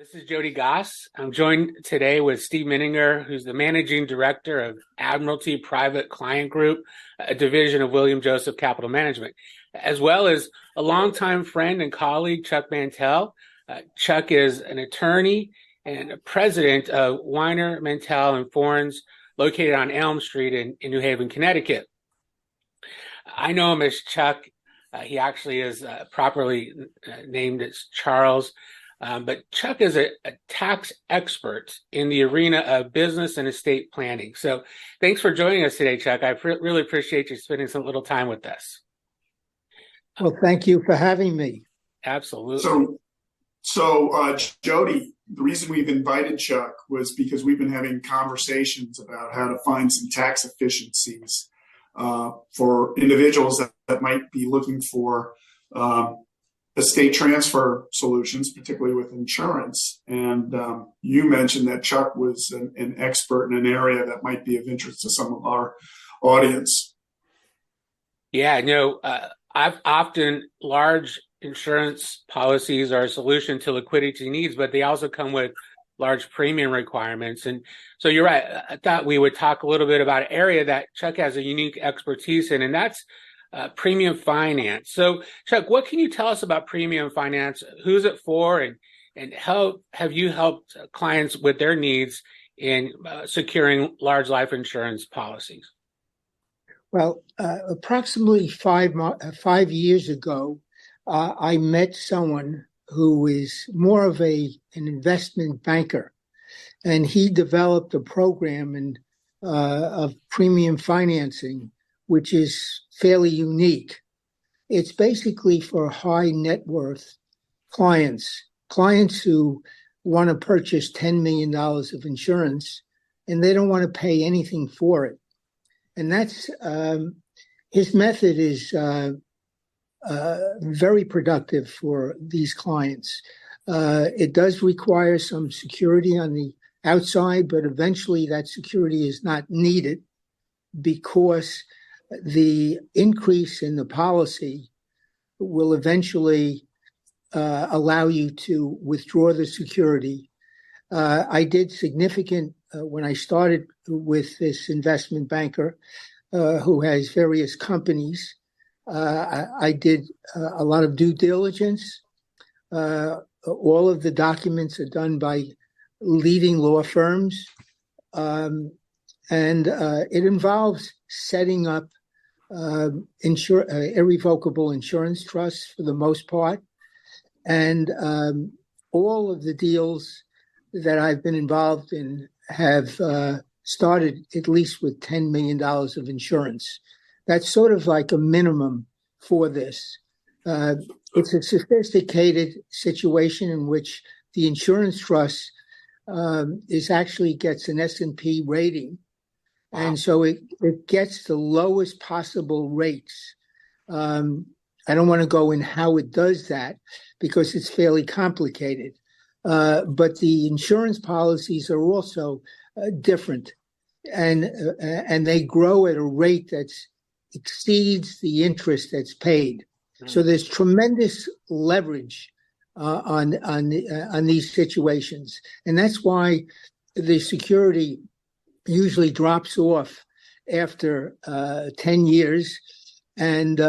This is Jody Goss. I'm joined today with Steve Menninger, who's the Managing Director of Admiralty Private Client Group, a division of William Joseph Capital Management, as well as a longtime friend and colleague, Chuck Mantel. Chuck is an attorney and a president of Weiner, Mantel, and Fornes, located on Elm Street in New Haven, Connecticut. I know him as Chuck. He actually is properly named as Charles. But Chuck is a tax expert in the arena of business and estate planning. So thanks for joining us today, Chuck. I really appreciate you spending some little time with us. Well, thank you for having me. Absolutely. So Jody, the reason we've invited Chuck was because we've been having conversations about how to find some tax efficiencies for individuals that might be looking for estate transfer solutions, particularly with insurance. And you mentioned that Chuck was an expert in an area that might be of interest to some of our audience. Yeah, I've often large insurance policies are a solution to liquidity needs, but they also come with large premium requirements. And so you're right. I thought we would talk a little bit about an area that Chuck has a unique expertise in, and that's premium finance. So, Chuck, what can you tell us about premium finance? Who's it for, and how have you helped clients with their needs in securing large life insurance policies? Well, approximately 5 years ago, I met someone who is more of an investment banker, and he developed a program of premium financing, which is fairly unique. It's basically for high net worth clients who want to purchase $10 million of insurance, and they don't want to pay anything for it. And that's his method is very productive for these clients. It does require some security on the outside, but eventually that security is not needed because the increase in the policy will eventually allow you to withdraw the security. I did significant, when I started with this investment banker who has various companies, I did a lot of due diligence. All of the documents are done by leading law firms, and it involves setting up irrevocable insurance trusts for the most part. And all of the deals that I've been involved in have started at least with $10 million of insurance. That's sort of like a minimum for this. It's a sophisticated situation in which the insurance trust gets an S&P rating. And so it gets the lowest possible rates. I don't want to go in how it does that because it's fairly complicated. But the insurance policies are also different, and they grow at a rate that exceeds the interest that's paid. So there's tremendous leverage on these situations, and that's why the security usually drops off after 10 years. And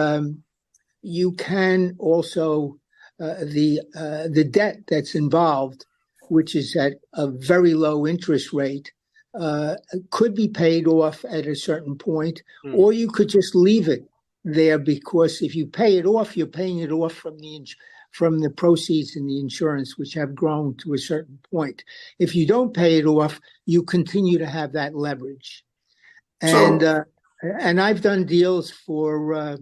you can also, the debt that's involved, which is at a very low interest rate, could be paid off at a certain point, or you could just leave it there, because if you pay it off, you're paying it off from the proceeds in the insurance, which have grown to a certain point. If you don't pay it off, you continue to have that leverage. And I've done deals for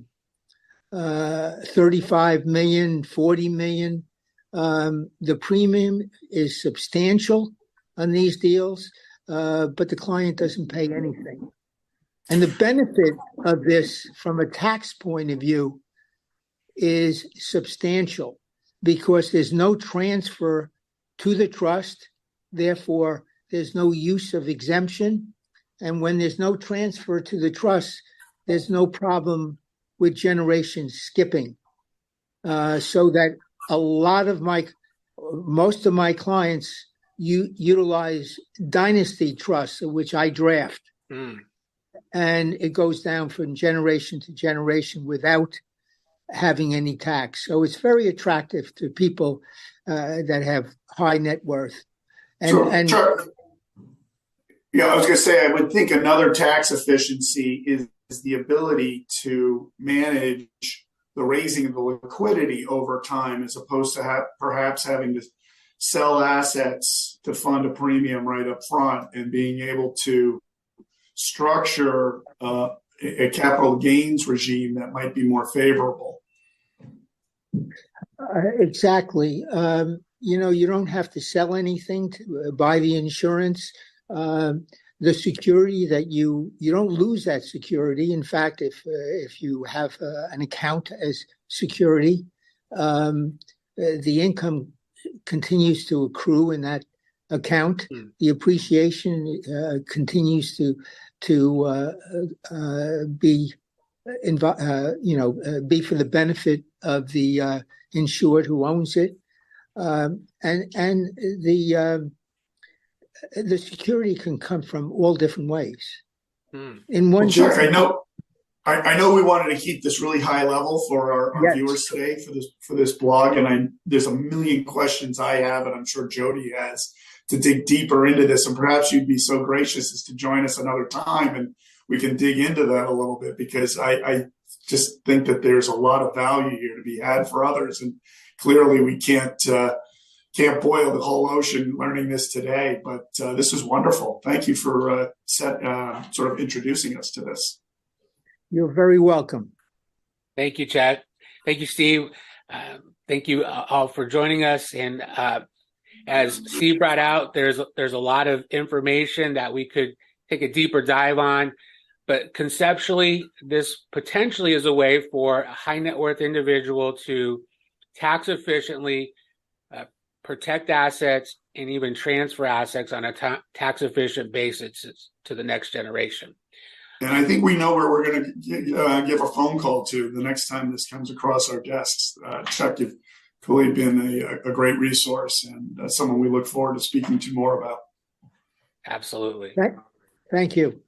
35 million, 40 million. The premium is substantial on these deals, but the client doesn't pay anything. And the benefit of this from a tax point of view is substantial, because there's no transfer to the trust. Therefore, there's no use of exemption. And when there's no transfer to the trust, there's no problem with generation skipping. So that a lot of my most of my clients utilize dynasty trusts, which I draft. And it goes down from generation to generation without having any tax. So it's very attractive to people that have high net worth. Yeah, I was going to say, I would think another tax efficiency is the ability to manage the raising of the liquidity over time, as opposed to perhaps having to sell assets to fund a premium right up front, and being able to structure a capital gains regime that might be more favorable. Exactly. You don't have to sell anything to buy the insurance. The security that you don't lose that security. In fact, if you have an account as security, the income continues to accrue in that account. The appreciation continues to be for the benefit of the insured who owns it, and the security can come from all different ways. In one, Chuck, I know we wanted to keep this really high level for our viewers today for this blog, and there's a million questions I have, and I'm sure Jody has, to dig deeper into this. And perhaps you'd be so gracious as to join us another time, and we can dig into that a little bit, because I just think that there's a lot of value here to be had for others, and clearly we can't boil the whole ocean learning this today, but this is wonderful. Thank you for sort of introducing us to this. You're very welcome. Thank you, Chad. Thank you, Steve. Thank you all for joining us. And as Steve brought out, there's a lot of information that we could take a deeper dive on. But conceptually, this potentially is a way for a high net worth individual to tax efficiently protect assets and even transfer assets on a tax efficient basis to the next generation. And I think we know where we're going to give a phone call to the next time this comes across our desks. Chuck, you've clearly been a great resource, and someone we look forward to speaking to more about. Absolutely. Thank you.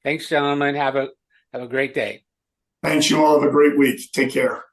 Thanks, gentlemen. Have a great day. Thanks. You all have a great week. Take care.